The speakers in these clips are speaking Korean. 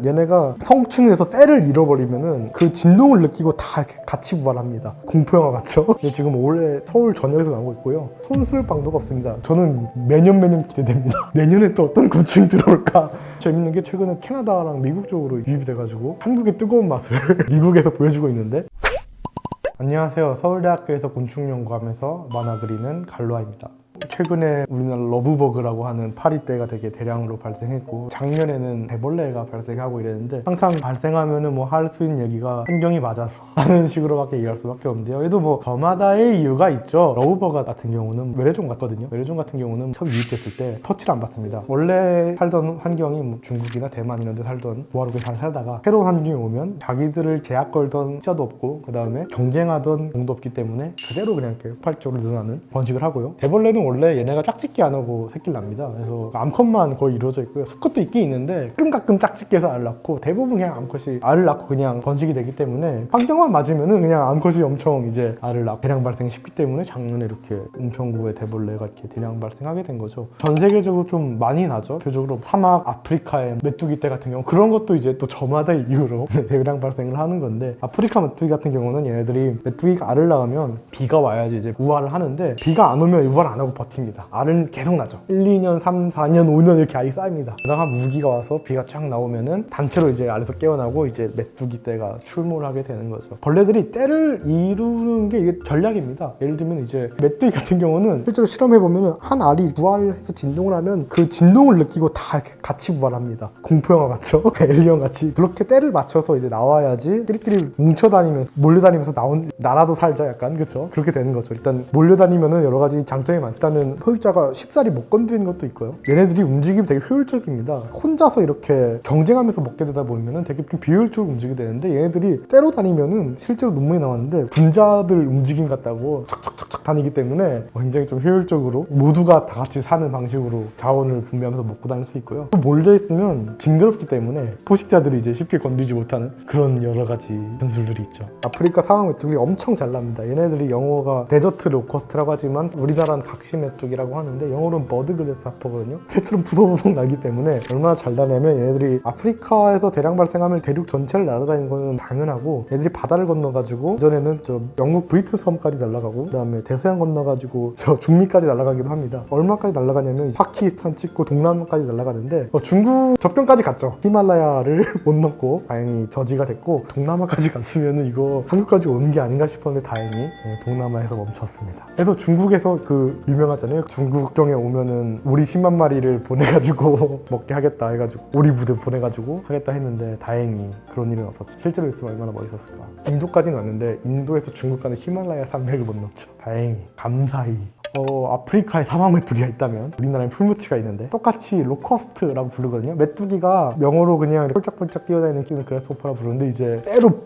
얘네가 성충에서 때를 잃어버리면은 그 진동을 느끼고 다 이렇게 같이 부활합니다. 공포영화 같죠? 지금 올해 서울 전역에서 나오고 있고요. 손쓸 방도가 없습니다. 저는 매년 기대됩니다. 내년에 또 어떤 곤충이 들어올까? 재밌는 게 최근에 캐나다랑 미국 쪽으로 유입이 돼가지고 한국의 뜨거운 맛을 미국에서 보여주고 있는데. 안녕하세요. 서울대학교에서 곤충 연구하면서 만화 그리는 갈로아입니다. 최근에 우리나라 러브버그라고 하는 파리떼가 되게 대량으로 발생했고, 작년에는 대벌레가 발생하고 이랬는데, 항상 발생하면은 뭐 할 수 있는 얘기가 환경이 맞아서 하는 식으로밖에 얘기할 수밖에 없는데요. 얘도 뭐 저마다의 이유가 있죠. 러브버그 같은 경우는 외래종 같거든요. 외래종 같은 경우는 처음 유입됐을 때 터치를 안 받습니다. 원래 살던 환경이 뭐 중국이나 대만 이런 데 살던 부하롭게 잘 살다가 새로운 환경이 오면 자기들을 제약 걸던 숫자도 없고, 그 다음에 경쟁하던 공도 없기 때문에 그대로 그냥 이렇게 폭발적으로 늘어나는 번식을 하고요. 대벌레는 원래 얘네가 짝짓기 안 하고 새끼를 납니다. 그래서 암컷만 거의 이루어져 있고요. 수컷도 있긴 있는데 가끔 짝짓기해서 알을 낳고, 대부분 그냥 암컷이 알을 낳고 그냥 번식이 되기 때문에 환경만 맞으면은 그냥 암컷이 엄청 이제 알을 낳고 대량 발생이 쉽기 때문에 작년에 이렇게 은평구에 대벌레가 이렇게 대량 발생하게 된 거죠. 전 세계적으로 좀 많이 나죠. 대표적으로 사막 아프리카의 메뚜기떼 같은 경우, 그런 것도 이제 또 저마다의 이유로 대량 발생을 하는 건데, 아프리카 메뚜기 같은 경우는 얘네들이 메뚜기가 알을 낳으면 비가 와야지 이제 우화를 하는데, 비가 안 오면 우화를 안 하고 버팁니다. 알은 계속 나죠. 1, 2년, 3, 4년, 5년 이렇게 알이 쌓입니다. 그러다가 우기가 와서 비가 쫙 나오면은 단체로 이제 알에서 깨어나고 이제 메뚜기 떼가 출몰을 하게 되는 거죠. 벌레들이 때를 이루는 게 이게 전략입니다. 예를 들면 이제 메뚜기 같은 경우는 실제로 실험해보면은 한 알이 부활해서 진동을 하면 그 진동을 느끼고 다 이렇게 같이 부활합니다. 공포영화 같죠? 에일리언 같이. 그렇게 때를 맞춰서 이제 나와야지 끼리끼리 뭉쳐다니면서 몰려다니면서 나라도 살자, 약간, 그쵸? 그렇게 되는 거죠. 일단 몰려다니면은 여러 가지 장점이 많죠. 일단은 포획자가 쉽사리 못 건드리는 것도 있고요. 얘네들이 움직임이 되게 효율적입니다. 혼자서 이렇게 경쟁하면서 먹게 되다 보면은 되게 좀 비효율적으로 움직이게 되는데, 얘네들이 때로 다니면은 실제로 논문이 나왔는데 분자들 움직임 같다고 척척척척 다니기 때문에 굉장히 좀 효율적으로 모두가 다 같이 사는 방식으로 자원을 분배하면서 먹고 다닐 수 있고요. 또 몰려있으면 징그럽기 때문에 포식자들이 이제 쉽게 건드리지 못하는 그런 여러 가지 변수들이 있죠. 아프리카 사막 메뚜기 엄청 잘 납니다. 얘네들이 영어가 데저트 로커스트라고 하지만 우리나라는 각시 메뚜기라고 하는데, 영어로는 버드 그래스하퍼거든요. 새처럼 부서부서 나기 때문에 얼마나 잘 나냐면, 얘네들이 아프리카에서 대량 발생하면 대륙 전체를 날아다니는 거는 당연하고, 얘들이 바다를 건너가지고 예전에는 저 영국 브리튼 섬까지 날아가고, 그 다음에 대서양 건너가지고 저 중미까지 날아가기도 합니다. 얼마까지 날아가냐면 파키스탄 찍고 동남아까지 날아가는데, 중국 접경까지 갔죠. 히말라야를 못 넘고 다행히 저지가 됐고, 동남아까지 갔으면 이거 한국까지 오는 게 아닌가 싶었는데 다행히 동남아에서 멈췄습니다. 그래서 중국에서 그 유명하잖아요. 중국 국경에 오면은 오리 10만 마리를 보내가지고 먹게 하겠다 해가지고 오리 부대 보내가지고 하겠다 했는데, 다행히 그런 일은 없었죠. 실제로 있으면 얼마나 멋있었을까. 인도까지는 왔는데 인도에서 중국 가는 히말라야 산맥을 못 넘죠. 다행히, 감사히. 아프리카에 사막 메뚜기가 있다면 우리나라엔 풀무치가 있는데, 똑같이 로커스트라고 부르거든요. 메뚜기가 영어로 그냥 폴짝폴짝 뛰어다니는 그래스호퍼라 부르는데, 이제 때로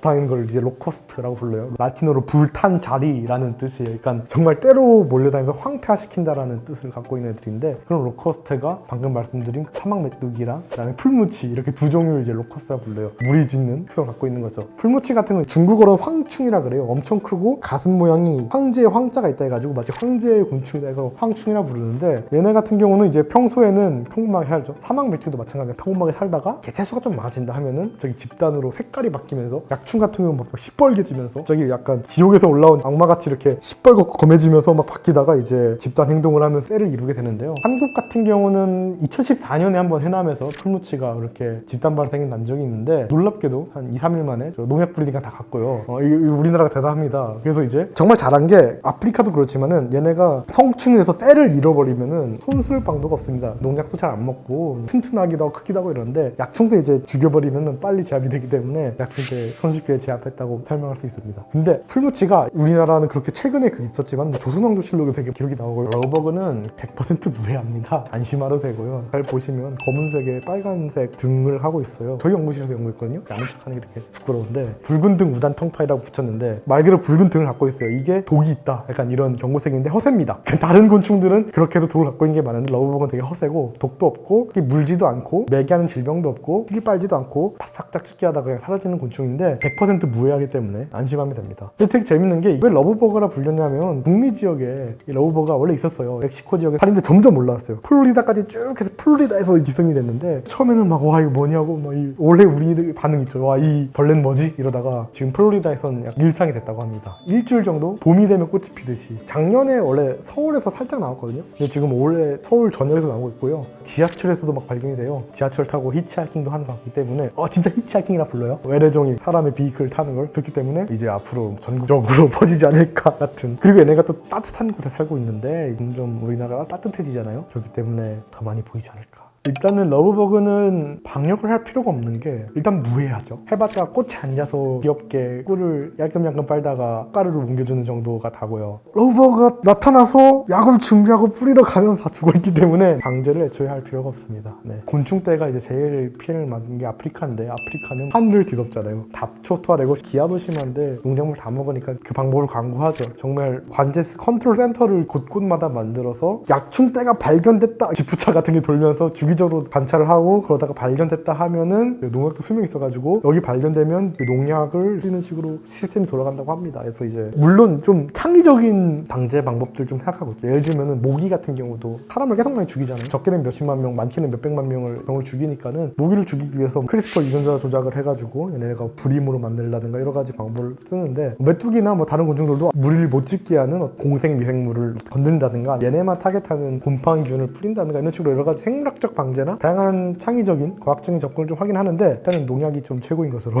다니는 걸 이제 로커스트라고 불러요. 라틴어로 불탄 자리라는 뜻이에요. 그러니까 정말 때로 몰려다니면서 황폐화시킨다라는 뜻을 갖고 있는 애들인데, 그런 로커스트가 방금 말씀드린 사막 메뚜기랑 그다음에 풀무치, 이렇게 두 종류를 이제 로커스트라고 불러요. 물이 짖는 특성을 갖고 있는 거죠. 풀무치 같은 건 중국어로는 황충이라 그래요. 엄청 크고 가슴 모양이 황제의 황자가 있다 해가지고 마치 황제의 곤충이다 해서 황충이라 부르는데, 얘네 같은 경우는 이제 평소에는 평범하게 살죠. 사막 메뚜기도 마찬가지로 평범하게 살다가 개체수가 좀 많아진다 하면은 저기 집단으로 색깔이 바뀌면서, 약충 같은 경우는 막 시뻘개지면서 갑자기 약간 지옥에서 올라온 악마같이 이렇게 시뻘겋고 검해지면서 막 바뀌다가 이제 집단 행동을 하면서 때를 이루게 되는데요. 한국 같은 경우는 2014년에 한번 해남에서 풀무치가 그렇게 집단 발생이 난 적이 있는데, 놀랍게도 한 2, 3일 만에 농약 뿌리니까 다 갔고요. 우리나라가 대단합니다. 그래서 이제 정말 잘한 게, 아프리카도 그렇지만은 얘네가 성충에서 때를 잃어버리면은 손쓸 방도가 없습니다. 농약도 잘 안 먹고 튼튼하기도 하고 크기도 하고 이러는데, 약충 때 이제 죽여버리면은 빨리 제압이 되기 때문에 약충 때 손쉽게 제압했다고 설명할 수 있습니다. 근데 풀무치가 우리나라는 그렇게 최근에 있었지만 조선왕조실록에 되게 기록이 나오고요. 러브버그는 100% 무해합니다. 안심하셔도 되고요. 잘 보시면 검은색에 빨간색 등을 하고 있어요. 저희 연구실에서 연구했거든요. 아는 척하는 게 되게 부끄러운데, 붉은 등 우단 텅파이라고 붙였는데 말 그대로 붉은 등을 갖고 있어요. 이게 독이 있다, 약간 이런 경고색인데 허세입니다. 다른 곤충들은 그렇게 해서 독을 갖고 있는 게 많은데, 러브버그는 되게 허세고 독도 없고 물지도 않고 매개하는 질병도 없고 피 빨지도 않고 바싹 짝짓기 하다가 그냥 사라지는 곤충인데, 100% 무해하기 때문에 안심하면 됩니다. 근데 되게 재밌는 게 왜 러브버거라 불렸냐면 북미 지역에 이 러브버거가 원래 있었어요. 멕시코 지역에 살인데 점점 올라왔어요. 플로리다까지 쭉 해서 플로리다에서 기승이 됐는데 처음에는 막 와 이거 뭐냐고 막 원래 우리 반응 있죠. 와 이 벌레는 뭐지? 이러다가 지금 플로리다에서는 약간 일상이 됐다고 합니다. 일주일 정도 봄이 되면 꽃이 피듯이. 작년에 원래 서울에서 살짝 나왔거든요. 근데 지금 올해 서울 전역에서 나오고 있고요. 지하철에서도 막 발견이 돼요. 지하철 타고 히치하이킹도 하는 것 같기 때문에 진짜 히치하이킹이라 불러요. 외래종이 사람의 비이클을 타는 걸. 그렇기 때문에 이제 앞으로 전국적으로 퍼지지 않을까 같은. 그리고 얘네가 또 따뜻한 곳에 살고 있는데 점점 우리나라가 따뜻해지잖아요. 그렇기 때문에 더 많이 보이지 않을까. 일단은 러브버그는 방역을 할 필요가 없는 게 일단 무해하죠. 해봤자 꽃에 앉아서 귀엽게 꿀을 야금야금 빨다가 가루를 옮겨주는 정도가 다고요. 러브버그가 나타나서 약을 준비하고 뿌리러 가면 다 죽어있기 때문에 방제를 애초에 할 필요가 없습니다. 네. 곤충떼가 이제 제일 피해를 맞는 게 아프리카인데 아프리카는 하늘을 뒤덮잖아요. 답초토화되고 기아도 심한데 농작물 다 먹으니까 그 방법을 강구하죠. 정말 관제 컨트롤 센터를 곳곳마다 만들어서 약충떼가 발견됐다 지푸차 같은 게 돌면서 주기적으로 관찰을 하고 그러다가 발견됐다 하면은 농약도 수명이 있어가지고 여기 발견되면 그 농약을 뿌리는 식으로 시스템이 돌아간다고 합니다. 그래서 이제 물론 좀 창의적인 방제 방법들 좀 생각하고 있죠. 예를 들면은 모기 같은 경우도 사람을 계속 많이 죽이잖아요. 적게는 몇십만 명, 많게는 몇백만 병을 죽이니까는 모기를 죽이기 위해서 크리스퍼 유전자 조작을 해가지고 얘네가 불임으로 만들라든가 여러 가지 방법을 쓰는데 메뚜기나 뭐 다른 곤충들도 무리를 못 짓게 하는 공생 미생물을 건드린다든가 얘네만 타겟하는 곰팡이균을 뿌린다든가 이런 식으로 여러 가지 생물학적 방제나 다양한 창의적인 과학적인 접근을 좀 하긴 하는데 일단은 농약이 좀 최고인 것으로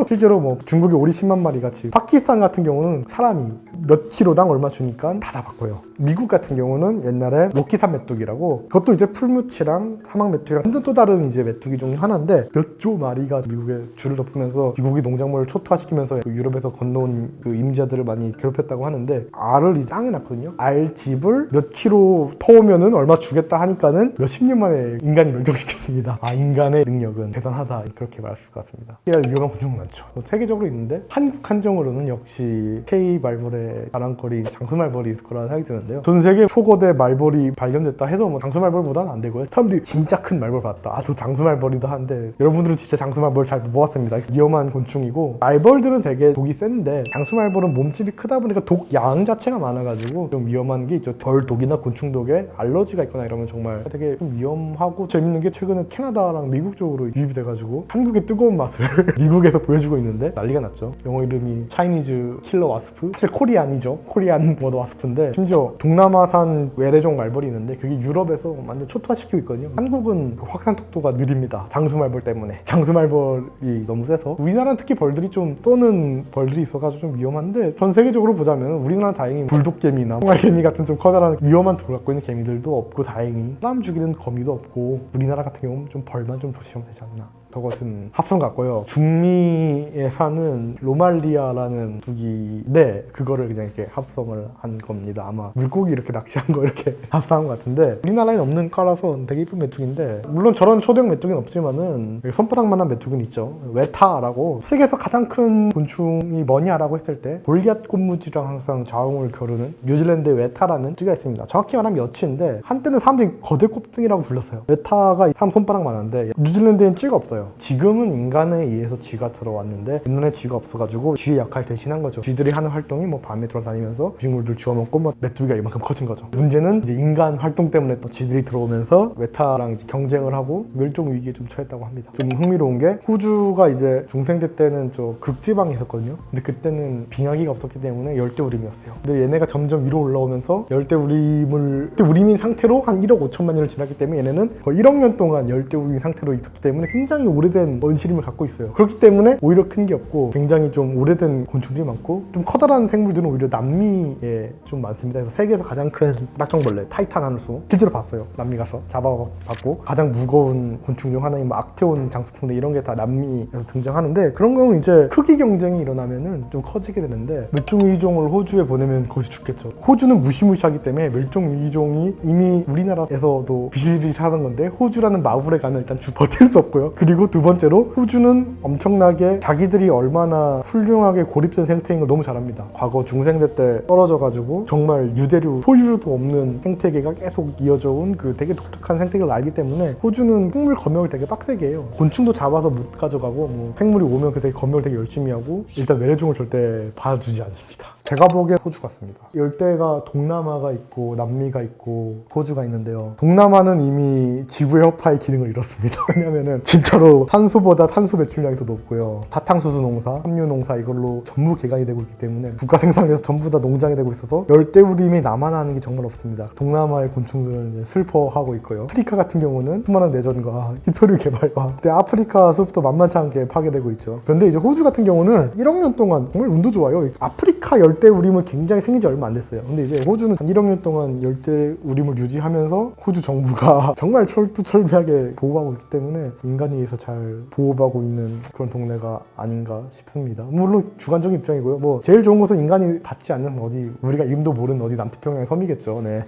실제로 뭐 중국의 오리 10만 마리 같이 파키스탄 같은 경우는 사람이 몇 킬로당 얼마 주니까 다 잡았고요. 미국 같은 경우는 옛날에 로키산 메뚜기라고 그것도 이제 풀무치랑 사막 메뚜기랑 완전 또 다른 이제 메뚜기 중에 하나인데 몇 조 마리가 미국에 줄을 덮으면서 미국이 농작물을 초토화시키면서 유럽에서 건너온 그 임자들을 많이 괴롭혔다고 하는데 알을 이제 짱이 낳거든요. 알집을 몇 킬로 퍼오면은 얼마 주겠다 하니까는 몇십 년 만에 인간이 멸종시켰습니다. 인간의 능력은 대단하다 그렇게 말할 수 있을 것 같습니다. 위험한 곤충은 많죠. 세계적으로 있는데 한국 한정으로는 역시 K 말벌의 자랑거리 장수말벌이 있을 거라 생각이 드는데요. 전 세계 초거대 말벌이 발견됐다 해서 뭐 장수말벌보다는 안 되고요. 사람들이 진짜 큰 말벌 봤다. 저 장수말벌이다 하는데 여러분들은 진짜 장수말벌 잘 못 봤습니다. 위험한 곤충이고 말벌들은 되게 독이 센데 장수말벌은 몸집이 크다 보니까 독 양 자체가 많아가지고 좀 위험한 게 있죠. 덜 독이나 곤충 독에 알러지가 있거나 이러면 정말 되게 좀 위험하고 재밌는 게 최근에 캐나다랑 미국 쪽으로 유입이 돼가지고 한국의 뜨거운 맛을 미국에서 보여주고 있는데 난리가 났죠. 영어 이름이 차이니즈 킬러 와스프. 사실 코리안이죠. 코리안 워드 와스프인데 심지어 동남아산 외래종 말벌이 있는데 그게 유럽에서 완전 초토화시키고 있거든요. 한국은 그 확산 속도가 느립니다. 장수말벌 때문에. 장수말벌이 너무 세서 우리나라는 특히 벌들이 좀 떠는 벌들이 있어가지고 좀 위험한데 전 세계적으로 보자면 우리나라는 다행히 불독개미나 홍알개미 같은 좀 커다란 위험한 돌을 갖고 있는 개미들도 없고 다행히 사람 죽이는 거미도 없고 우리나라 같은 경우는 좀 벌만 좀 조심하면 되지 않나. 저것은 합성 같고요. 중미에 사는 로말리아라는 두기인데 그거를 그냥 이렇게 합성을 한 겁니다. 아마 물고기 이렇게 낚시한 거 이렇게 합성한 것 같은데 우리나라에는 없는 과라서 되게 이쁜 메뚜기인데 물론 저런 초대형 메뚜기는 없지만은 손바닥만한 메뚜기는 있죠. 웨타라고 세계에서 가장 큰 곤충이 뭐냐라고 했을 때 골리앗 꽃무지랑 항상 자웅을 겨루는 뉴질랜드의 웨타라는 쥐가 있습니다. 정확히 말하면 여치인데 한때는 사람들이 거대 꼽등이라고 불렀어요. 웨타가 사람 손바닥만한데 뉴질랜드에는 쥐가 없어요. 지금은 인간에 의해서 쥐가 들어왔는데 옛날에 쥐가 없어가지고 쥐의 역할을 대신한 거죠. 쥐들이 하는 활동이 뭐 밤에 돌아다니면서 식물들 주워먹고 뭐 메뚜기가 이만큼 커진 거죠. 문제는 이제 인간 활동 때문에 또 쥐들이 들어오면서 웨타랑 이제 경쟁을 하고 멸종 위기에 좀 처했다고 합니다. 좀 흥미로운 게 호주가 이제 중생대 때는 저 극지방에 있었거든요. 근데 그때는 빙하기가 없었기 때문에 열대우림이었어요. 근데 얘네가 점점 위로 올라오면서 열대우림인 상태로 한 1억 5천만 년을 지났기 때문에 얘네는 거의 1억 년 동안 열대우림 상태로 있었기 때문에 굉장히 오래된 원시림을 갖고 있어요. 그렇기 때문에 오히려 큰 게 없고 굉장히 좀 오래된 곤충들이 많고 좀 커다란 생물들은 오히려 남미에 좀 많습니다. 그래서 세계에서 가장 큰 낙정벌레 타이탄하누스 실제로 봤어요. 남미 가서 잡아봤고 가장 무거운 곤충 중 하나인 뭐 악테온 장수풍뎅 이런 게 다 남미에서 등장하는데 그런 경우는 이제 크기 경쟁이 일어나면은 좀 커지게 되는데 멸종위기종을 호주에 보내면 거기서 죽겠죠. 호주는 무시무시하기 때문에 멸종위기종이 이미 우리나라에서도 비실비실하던 건데 호주라는 마을에 가면 일단 버틸 수 없고요. 그리고 그리고 두 번째로 호주는 엄청나게 자기들이 얼마나 훌륭하게 고립된 생태계인 걸 너무 잘합니다. 과거 중생대 때 떨어져가지고 정말 유대류, 포유류도 없는 생태계가 계속 이어져 온 그 되게 독특한 생태계를 알기 때문에 호주는 생물 검역을 되게 빡세게 해요. 곤충도 잡아서 못 가져가고 뭐 생물이 오면 그 되게 검역을 되게 열심히 하고 일단 외래종을 절대 받아주지 않습니다. 제가 보기엔 호주 같습니다. 열대가 동남아가 있고 남미가 있고 호주가 있는데요. 동남아는 이미 지구의 허파의 기능을 잃었습니다. 왜냐면은 진짜로 탄소보다 탄소 배출량이 더 높고요. 사탕수수 농사, 함유 농사 이걸로 전부 개간이 되고 있기 때문에 국가 생산에서 전부 다 농장이 되고 있어서 열대우림이 남아나는 게 정말 없습니다. 동남아의 곤충들은 이제 슬퍼하고 있고요. 아프리카 같은 경우는 수많은 내전과 히토류 개발과 그때 아프리카 숲도 만만치 않게 파괴되고 있죠. 그런데 이제 호주 같은 경우는 1억 년 동안 정말 운도 좋아요. 아프리카 열대우림은 굉장히 생긴 지 얼마 안 됐어요. 근데 이제 호주는 한 1억 년 동안 열대우림을 유지하면서 호주 정부가 정말 철두철미하게 보호하고 있기 때문에 인간에 의해서 잘 보호하고 있는 그런 동네가 아닌가 싶습니다. 물론 주관적인 입장이고요. 뭐 제일 좋은 곳은 인간이 닿지 않는 어디 우리가 이름도 모르는 어디 남태평양의 섬이겠죠. 네.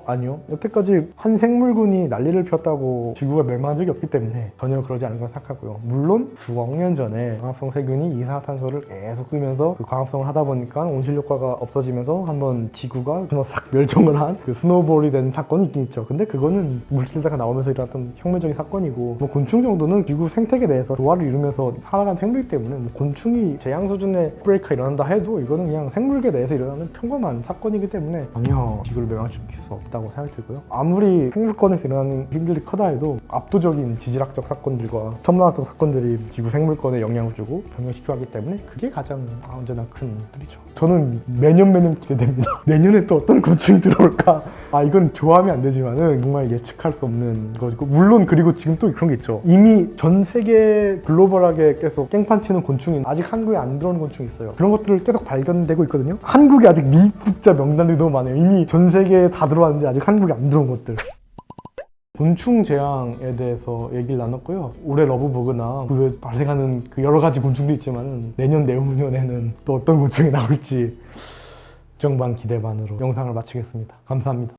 아니요. 여태까지 한 생물군이 난리를 폈다고 지구가 멸망한 적이 없기 때문에 전혀 그러지 않은 걸 생각하고요. 물론 수억 년 전에 광합성 세균이 이산화탄소를 계속 쓰면서 그 광합성을 하다 보니까 온실효과가 없어지면서 한번 지구가 한번 싹 멸종을 한 그 스노우볼이 된 사건이 있긴 있죠. 근데 그거는 물질사가 나오면서 일어났던 혁명적인 사건이고 뭐 곤충 정도는 지구 생태계 내에서 조화를 이루면서 살아가는 생물이기 때문에 뭐 곤충이 재앙 수준의 브레이크가 일어난다 해도 이거는 그냥 생물계 내에서 일어나는 평범한 사건이기 때문에 전혀 지구를 멸망시킬 수 없다고 생각이 들고요. 아무리 생물권에서 일어나는 힘들이 크다 해도 압도적인 지질학적 사건들과 천문학적 사건들이 지구 생물권에 영향을 주고 변형시키고 하기 때문에 그게 가장 언제나 큰 일이죠. 저는 매년 기대됩니다. 내년에 또 어떤 곤충이 들어올까? 이건 좋아하면 안 되지만은 정말 예측할 수 없는 거고 물론 그리고 지금 또 그런 게 있죠. 이미 전 세계 글로벌하게 계속 깽판치는 곤충이 아직 한국에 안 들어오는 곤충이 있어요. 그런 것들을 계속 발견되고 있거든요. 한국에 아직 미입국자 명단들이 너무 많아요. 이미 전 세계에 다 들어왔는데 아직 한국에 안 들어온 것들. 곤충 재앙에 대해서 얘기를 나눴고요. 올해 러브버그나 그 발생하는 그 여러 가지 곤충도 있지만 내년 내후년에는 또 어떤 곤충이 나올지 걱정 반 기대 반으로 영상을 마치겠습니다. 감사합니다.